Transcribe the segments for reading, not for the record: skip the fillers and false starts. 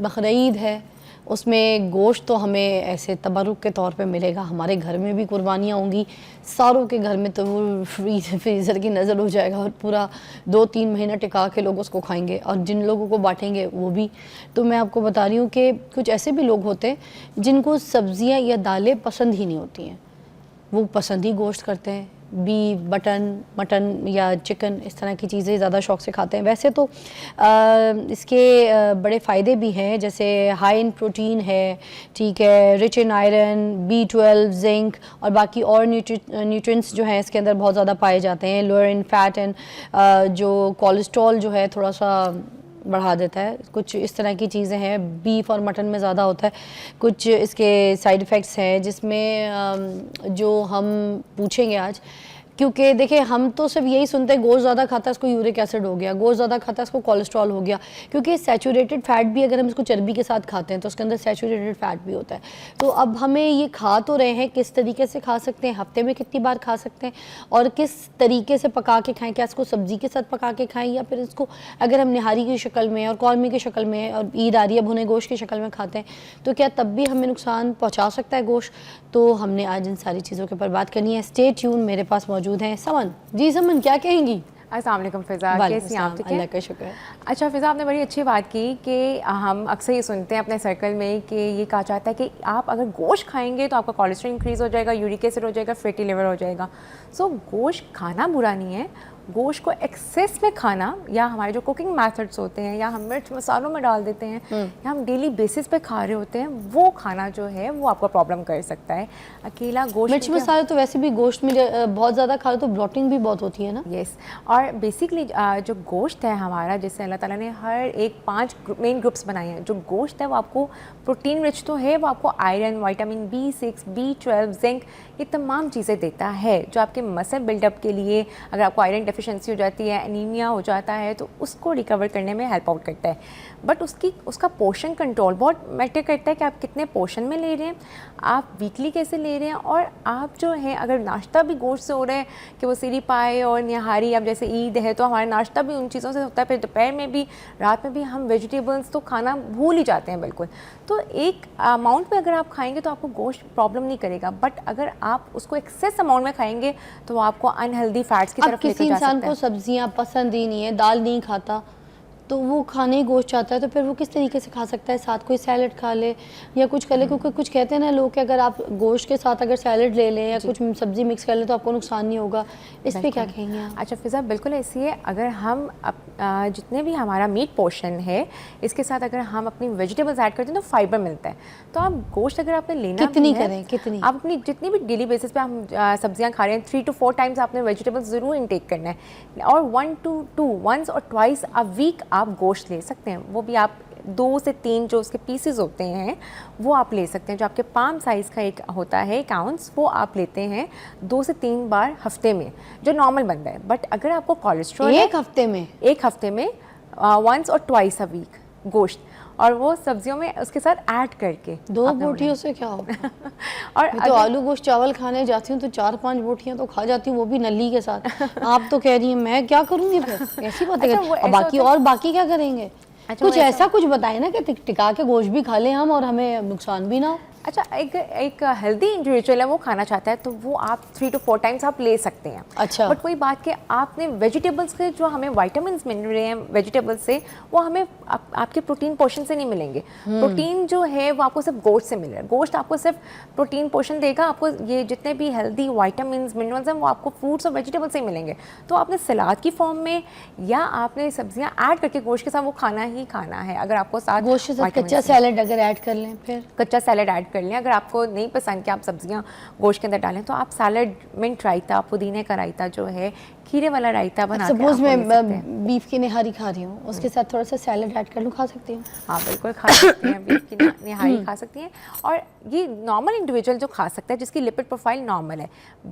बकरीद है, उसमें गोश्त तो हमें ऐसे तबरुक के तौर पे मिलेगा। हमारे घर में भी कुर्बानियाँ होंगी, सारों के घर में तो वो फ्रीज़र की नज़र हो जाएगा और पूरा 2-3 महीना टिका के लोग उसको खाएंगे, और जिन लोगों को बांटेंगे वो भी। तो मैं आपको बता रही हूँ कि कुछ ऐसे भी लोग होते हैं जिनको सब्ज़ियाँ या दालें पसंद ही नहीं होती हैं, वो पसंद ही गोश्त करते हैं, बीफ, मटन या चिकन, इस तरह की चीज़ें ज़्यादा शौक़ से खाते हैं। वैसे तो इसके बड़े फ़ायदे भी हैं, जैसे हाई इन प्रोटीन है, ठीक है, rich in iron, B12, zinc और बाकी और न्यूट्रिएंट्स जो हैं इसके अंदर बहुत ज़्यादा पाए जाते हैं। लोअर इन फैट एंड जो कोलेस्ट्रॉल जो है थोड़ा सा बढ़ा देता है। कुछ इस तरह की चीज़ें हैं, बीफ और मटन में ज़्यादा होता है। कुछ इसके साइड इफ़ेक्ट्स हैं जिसमें जो हम पूछेंगे आज, क्योंकि देखिए हम तो सिर्फ यही सुनते हैं गोश्त ज़्यादा खाता है इसको यूरिक एसिड हो गया, गोश्त ज़्यादा खाता है इसको कोलेस्ट्रॉल हो गया, क्योंकि सैचुरेटेड फ़ैट भी अगर हम इसको चर्बी के साथ खाते हैं तो उसके अंदर सैचुरेटेड फ़ैट भी होता है। तो अब हमें ये खा तो रहे हैं, किस तरीके से खा सकते हैं, हफ्ते में कितनी बार खा सकते हैं और किस तरीके से पका के खाएँ, क्या इसको सब्ज़ी के साथ पका के खाएँ या फिर इसको अगर हम निहारी की शक्ल में और कौरमी की शक्ल में और ईद आ रही है भुने गोश्त की शक्ल में खाते हैं तो क्या तब भी हमें नुकसान पहुँचा सकता है गोश्त। तो हमने आज इन सारी चीज़ों के ऊपर बात करनी है। स्टे ट्यून, मेरे पास मौजूद हैं समन। जी समन, क्या कहेंगी? अस्सलाम वालेकुम फ़िज़ा, कैसी हैं आप? ठीक है, अल्लाह का शुक्र है। अच्छा फ़िज़ा, आपने बड़ी अच्छी बात की कि हम अक्सर ये सुनते हैं अपने सर्कल में कि ये कहा जाता है कि आप अगर गोश्त खाएंगे तो आपका कोलेस्ट्रॉल इंक्रीज़ हो जाएगा, यूरिक एसिड हो जाएगा, फैटी लिवर हो जाएगा। सो गोश्त खाना बुरा नहीं है, गोश्त को एक्सेस में खाना या हमारे जो कुकिंग मेथड्स होते हैं या हम मिर्च मसालों में डाल देते हैं या हम डेली बेसिस पे खा रहे होते हैं, वो खाना जो है वो आपको प्रॉब्लम कर सकता है। अकेला गोश्त, मिर्च मसाले तो वैसे भी गोश्त में बहुत ज़्यादा खा लो तो ब्लोटिंग भी बहुत होती है ना। यस, और बेसिकली जो गोश्त है हमारा, जैसे अल्लाह ताला ने हर एक 5 मेन ग्रुप्स बनाए हैं। जो गोश्त है वो आपको प्रोटीन रिच तो है, वो आपको iron, vitamin B6, B12, zinc, ये तमाम चीज़ें देता है जो आपके मसल बिल्डअप के लिए, अगर आपको आयरन डेफिशिएंसी हो जाती है, एनीमिया हो जाता है तो उसको रिकवर करने में हेल्प आउट करता है। बट उसका पोर्शन कंट्रोल बहुत मैटर करता है कि आप कितने पोर्शन में ले रहे हैं, आप वीकली कैसे ले रहे हैं, और आप जो है अगर नाश्ता भी गोश्त से हो रहा है कि वो सीरी पाए और निहारी, अब जैसे ईद है तो हमारा नाश्ता भी उन चीज़ों से होता है, फिर दोपहर में भी, रात में भी हम वेजिटेबल्स तो खाना भूल ही जाते हैं बिल्कुल। तो एक अमाउंट में अगर आप खाएंगे तो आपको गोश्त प्रॉब्लम नहीं करेगा, बट अगर आप उसको एक्सेस अमाउंट में खाएंगे तो वो आपको अनहेल्दी फैट्स की तरफ लेकर जा सकता है। इंसान को सब्जियां पसंद ही नहीं है, दाल नहीं खाता तो वो खाने ही गोश्त चाहता है, तो फिर वो किस तरीके से खा सकता है? साथ कोई सैलड खा ले या कुछ कर ले, क्योंकि कुछ कहते हैं ना लोग कि अगर आप गोश्त के साथ अगर सैलड ले लें या कुछ सब्जी मिक्स कर लें तो आपको नुकसान नहीं होगा। इस पे क्या कहेंगे आप? अच्छा फ़िज़ा, बिल्कुल ऐसी है। अगर हम जितने भी हमारा मीट पोर्शन है इसके साथ अगर हम अपनी वेजिटेबल्स ऐड करते हैं तो फाइबर मिलता है। तो आप गोश्त अगर आपने लेना कितनी भी है, करें, कितनी आप अपनी जितनी भी डेली बेसिस पे हम सब्जियां खा रहे हैं 3 to 4 टाइम्स आपने वेजिटेबल्स ज़रूर इनटेक करना है, और 1 to 2 वंस और ट्वाइस अ वीक आप गोश्त ले सकते हैं। वो भी आप 2 से 3 जो उसके पीसेस होते हैं वो आप ले सकते हैं। जो आपके पाम साइज़ का एक होता है एक आउंस, वो आप लेते हैं 2 से 3 बार हफ्ते में, जो नॉर्मल बनता है। बट अगर आपको कोलेस्ट्रॉल एक हफ्ते में वंस और ट्वाइस अ वीक गोश्त, और वो सब्जियों में उसके साथ ऐड करके 2 बोटियों से क्या होगा? और मैं तो आलू गोश्त चावल खाने जाती हूँ तो 4-5 बोटियाँ तो खा जाती हूँ, वो भी नली के साथ। आप तो कह रही हैं मैं क्या करूँगी फिर? ऐसी बातें अच्छा, बाकी क्या करेंगे? अच्छा, कुछ ऐसा कुछ बताए ना कि टिका के गोश्त भी खा लें हम और हमें नुकसान भी ना हो। अच्छा, एक हेल्दी इंडिविजुअल है, वो खाना चाहता है तो वो आप 3 to 4 टाइम्स आप ले सकते हैं। अच्छा, बट वही बात कि आपने वेजिटेबल्स के जो हमें विटामिन्स मिल रहे हैं वेजिटेबल्स से, वो हमें आपके प्रोटीन पोर्शन से नहीं मिलेंगे। प्रोटीन जो है वो आपको सिर्फ गोश्त से मिल रहा है। गोश्त आपको सिर्फ प्रोटीन पोर्शन देगा, आपको ये जितने भी हेल्दी विटामिन्स मिनरल्स हैं वो आपको फ्रूट्स और वेजिटेबल्स से ही मिलेंगे। तो आपने सलाद की फॉर्म में या आपने सब्जियां ऐड करके गोश्त के साथ वो खाना ही खाना है। अगर आपको साथ गोश्त के साथ कच्चा सैलड अगर ऐड कर लें, फिर कच्चा सैलड ऐड कर लें। अगर आपको नहीं पसंद कि आप सब्जियां गोश्त के अंदर डालें तो आप सैलड, मिंट रायता, पुदीने का रायता जो है, खीरे वाला रायता बना के सपोज मैं बीफ की निहारी खा रही हूँ, उसके साथ थोड़ा सा सैलड ऐड कर लूँ, खा सकती हूँ? हाँ बिल्कुल खा सकती हैं, बीफ की निहारी खा सकती हैं। और ये नॉर्मल इंडिविजुअल जो खा सकता है जिसकी लिपिड प्रोफाइल नॉर्मल है।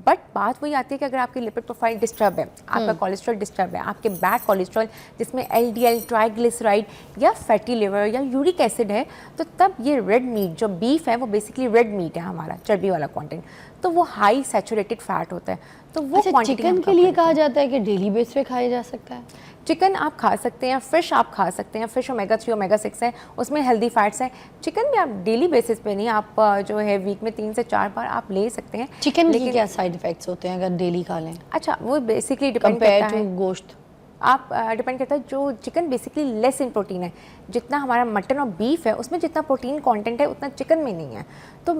बट बात वही आती है कि अगर आपकी लिपिड प्रोफाइल डिस्टर्ब है, आपका कोलेस्ट्रॉल डिस्टर्ब है, आपके बैड कोलेस्ट्रॉल जिसमें LDL, ट्राइग्लिसराइड या फैटी लिवर या यूरिक एसिड है, तो तब ये रेड मीट जो बीफ है वो बेसिकली रेड मीट है हमारा, चर्बी वाला कंटेंट, तो वो हाई सैचुरेटेड फैट होता है। तो वो चिकन के लिए कहा जाता है कि डेली बेस पे खाया जा सकता है। चिकन आप खा सकते हैं, फ़िश आप खा सकते हैं, फ़िश ओमेगा 3 ओमेगा 6 है, उसमें हेल्दी फैट्स हैं। चिकन भी आप डेली बेसिस पे नहीं, आप जो है वीक में 3 से 4 बार आप ले सकते हैं। चिकन के क्या साइड इफेक्ट्स होते हैं अगर डेली खा लें अच्छा, वो बेसिकली डिपेंड कंपेयर करता टू है, गोश्त? आप डिपेंड करता है। जो chicken basically less in protein है, जितना हमारा मटन और बीफ है उसमें जितना प्रोटीन कंटेंट है उतना चिकन में नहीं है। तो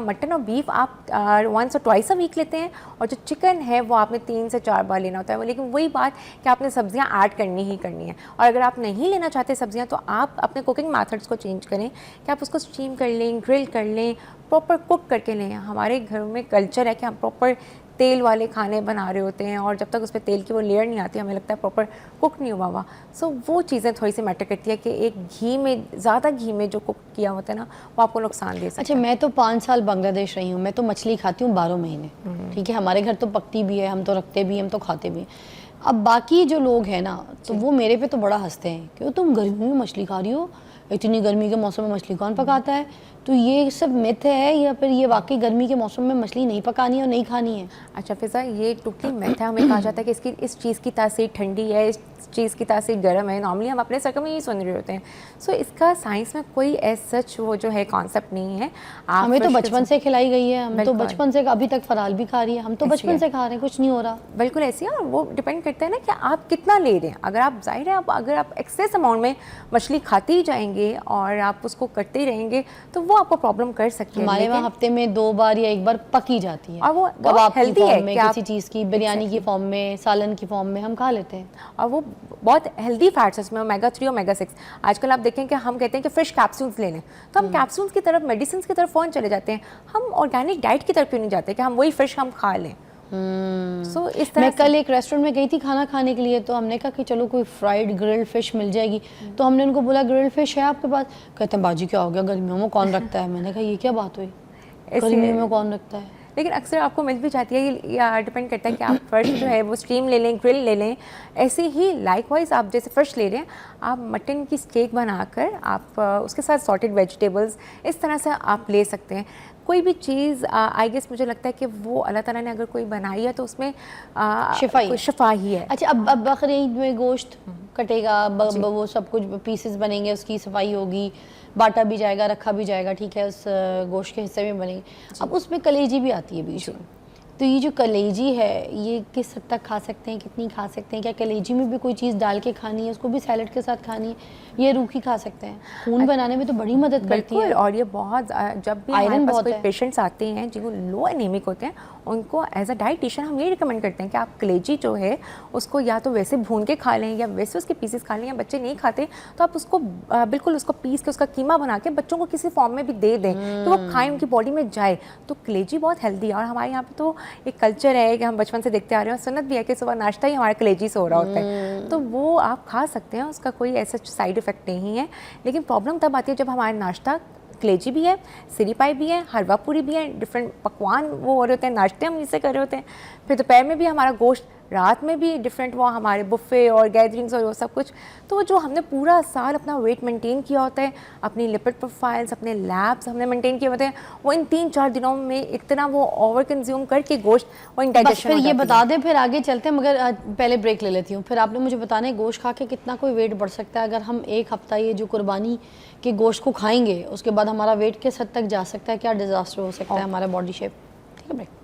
मटन और बीफ आप वंस और ट्वाइस अ वीक लेते हैं, और जो चिकन है वो आपने 3 से 4 बार लेना होता है। लेकिन वही बात कि आपने सब्जियां ऐड करनी ही करनी है, और अगर आप नहीं लेना चाहते सब्जियां तो आप अपने कुकिंग मेथड्स को चेंज करें कि आप उसको स्टीम कर लें, ग्रिल कर लें, प्रॉपर कुक करके लें। हमारे घरों में कल्चर है कि हम प्रॉपर तेल वाले खाने बना रहे होते हैं, और जब तक उस पर तेल की वो लेयर नहीं आती हमें लगता है प्रॉपर कुक नहीं हुआ हुआ। सो वो चीज़ें थोड़ी सी मैटर करती है कि एक घी में, ज़्यादा घी में जो कुक किया होता है ना, वो आपको नुकसान दे सकता अच्छा, है। मैं तो 5 साल बांग्लादेश रही हूँ, मैं तो मछली खाती हूँ 12 महीने। ठीक है, हमारे घर तो पकती भी है, हम तो रखते भी हैं, हम तो खाते भी हैं। अब बाकी जो लोग हैं ना, तो वो मेरे पे तो बड़ा हंसते हैं कि तुम गर्मी में मछली खा रही हो, इतनी गर्मी के मौसम में मछली कौन पकाता है? तो ये सब मिथ है या फिर ये वाकई गर्मी के मौसम में मछली नहीं पकानी है और नहीं खानी है? अच्छा फिज़ा, ये टोटली मिथ है। हमें कहा जाता है कि इसकी इस चीज़ की तासीर ठंडी है, इस चीज़ की तासीर गर्म है। नॉर्मली हम अपने सर्कल में यही सुन रहे होते हैं। सो इसका साइंस में कोई ऐसा सच वो जो है कॉन्सेप्ट नहीं है। आप हमें तो फिश बचपन से खिलाई गई है, हम तो बिल्कुल। बचपन से, अभी तक फराल भी खा रही है, हम तो ऐसी बचपन है। से खा रहे हैं, कुछ नहीं हो रहा। बिल्कुल ऐसी है, और वो डिपेंड करता है ना कि आप कितना ले रहे हैं। अगर आप जाहिर है अगर आप एक्सेस अमाउंट में मछली खाते ही जाएंगे और आप उसको करते ही रहेंगे तो वो आपको प्रॉब्लम कर सकती है। हमारे वहाँ लेकिन हफ्ते में 2 बार या 1 बार पकी जाती है, और वो कबाब की हेल्दी है फॉर्म में, कि आप किसी चीज़ की, बिरयानी की फॉर्म में, सालन की फॉर्म में हम खा लेते हैं। और वो बहुत हेल्दी फैट्स है उसमें, ओमेगा 3 ओमेगा 6। आजकल आप देखें कि हम कहते हैं कि फिश कैप्सूल्स ले लें, तो हम कैप्सूल्स की तरफ, मेडिसिन की तरफ फ़ौरन चले जाते हैं। हम ऑर्गेनिक डाइट की तरफ क्यों नहीं जाते कि हम वही फिश हम खा लें? सो इस तरह मैं कल एक रेस्टोरेंट में गई थी खाना खाने के लिए, तो हमने कहा कि चलो कोई फ्राइड ग्रिल्ड फिश मिल जाएगी। तो हमने उनको बोला ग्रिल्ड फिश है आपके पास? कहते हैं बाजी क्या हो गया, गर्मियों में कौन रखता है? मैंने कहा ये क्या बात हुई, गर्मियों में कौन रखता है? लेकिन अक्सर आपको मिल भी जाती है। ये डिपेंड करता है कि आप फ़िश जो है वो स्टीम ले लें, ग्रिल ले लें। ऐसे ही लाइकवाइज आप जैसे फ़िश ले रहे हैं, आप मटन की स्टेक बनाकर आप उसके साथ सॉर्टेड वेजिटेबल्स इस तरह से आप ले सकते हैं। कोई भी चीज़ आई गेस मुझे लगता है कि वो अल्लाह ताला ने अगर कोई बनाई है तो उसमें शिफा ही है। अच्छा, अब बकरीद में गोश्त कटेगा, वो सब कुछ पीसेस बनेंगे, उसकी सफाई होगी, बाटा भी जाएगा, रखा भी जाएगा, ठीक है, उस गोश्त के हिस्से में बनेंगे। अब उसमें कलेजी भी आती है बीच में, तो ये जो कलेजी है ये किस हद तक खा सकते हैं, कितनी खा सकते हैं? क्या कलेजी में भी कोई चीज़ डाल के खानी है, उसको भी सैलड के साथ खानी है, ये रूखी खा सकते हैं? खून बनाने में तो बड़ी मदद करती है। और ये बहुत, जब भी आयरन हमारे पास बहुत कोई है। पेशेंट्स आते हैं जिनको लो एनीमिक होते हैं, उनको एज अ डाइटिशियन हम ये रिकमेंड करते हैं कि आप कलेजी जो है उसको या तो वैसे भून के खा लें या वैसे उसके पीसेस खा लें, या बच्चे नहीं खाते तो आप उसको बिल्कुल उसको पीस के उसका कीमा बना के बच्चों को किसी फॉर्म में भी दे दें तो वो खाएं, उनकी बॉडी में जाए। तो कलेजी बहुत हेल्दी है, और हमारे यहाँ पे तो एक कल्चर है कि हम बचपन से देखते आ रहे हैं, सुन्नत भी है कि सुबह नाश्ता ही हमारा कलेजी से हो रहा होता है। तो वो आप खा सकते हैं, उसका कोई ऐसा साइड इफ़ेक्ट नहीं है। लेकिन प्रॉब्लम तब आती है जब हमारा नाश्ता कलेजी भी है, सिरी पाई भी है, हलवा पूरी भी है, डिफरेंट पकवान वो हो रहे होते हैं, नाश्ते हम इसे कर रहे होते हैं, फिर दोपहर में भी हमारा गोश्त, रात में भी डिफरेंट वो हमारे बुफ़े और गैदरिंग्स और वो सब कुछ। तो जो हमने पूरा साल अपना वेट मेंटेन किया होता है, अपनी लिपिड प्रोफाइल्स, अपने लैब्स हमने मेंटेन किए होते हैं, वो इन 3-4 दिनों में इतना वो ओवर कंज्यूम करके गोश्त वो इंडाइजेशन फिर ये बता दें, फिर आगे चलते हैं, मगर पहले ब्रेक ले लेती हूँ। फिर आपने मुझे बताना है गोश्त खा के कितना कोई वेट बढ़ सकता है? अगर हम 1 हफ्ता ये जो कुर्बानी के गोश्त को खाएंगे उसके बाद हमारा वेट किस हद तक जा सकता है? क्या डिजास्टर हो सकता है हमारा बॉडी शेप? ठीक है, ब्रेक।